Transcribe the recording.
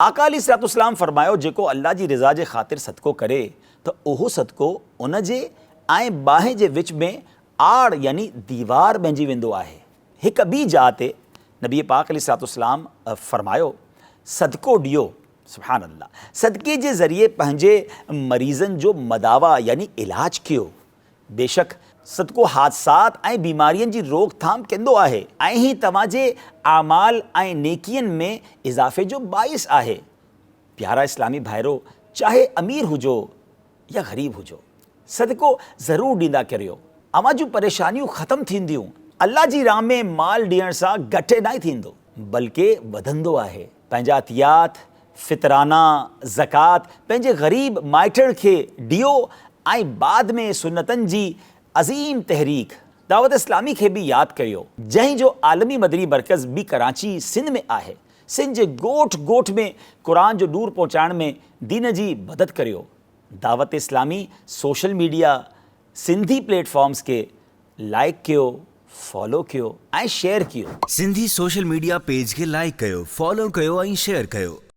आका अलैहिस्सलाम फरमायो जेको अल्लाह जी रिज़ा जे ख़ातिर सदको करे तो उहो सदको उन जे ऐं बाहि जे विच में आड़ यानी दीवार बहिंजी वेंदो आहे। हिक ॿी जाइ ते नबी पाक अलैहिस्सलाम फरमायो सदको ॾियो, सुभान अल्लाह, सदक़े जे ज़रिए पंहिंजे मरीज़नि जो मदावा यानी इलाज कयो। बेशक सदको हादसात ऐं बीमारियुनि जी रोकथाम कंदो आहे ऐं ही तव्हांजे आमाल ऐं नेकियनि में इज़ाफ़े जो बाइस आहे। प्यारा इस्लामी भाइरो, चाहे अमीर हुजो या ग़रीब हुजो, सदको ज़रूरु ॾींदा करियो। अवां जूं परेशानियूं ख़तमु थींदियूं। अल्लाह जी राह में माल ॾियण सां घटि न थींदो बल्कि वधंदो आहे। पंहिंजा अतियात, फितराना, ज़कात पंहिंजे ग़रीब माइटनि खे ॾियो ऐं बाद में सुन्नतनि जी अज़ीम तहरीक दावत इस्लामी खे बि यादि कयो, जंहिं जो आलमी मदनी मरकज़ बि कराची सिंध में आहे। सिंध जे ॻोठ ॻोठ में क़ुरान जो नूर पहुचाइण में दीन जी मदद करियो। Dawat Islami social media Sindhi platforms के लाइक कयो, फॉलो कयो ऐं शेयर कयो। सिंधी सोशल मीडिया पेज के लाइक कयो, फॉलो कयो ऐं शेयर कयो।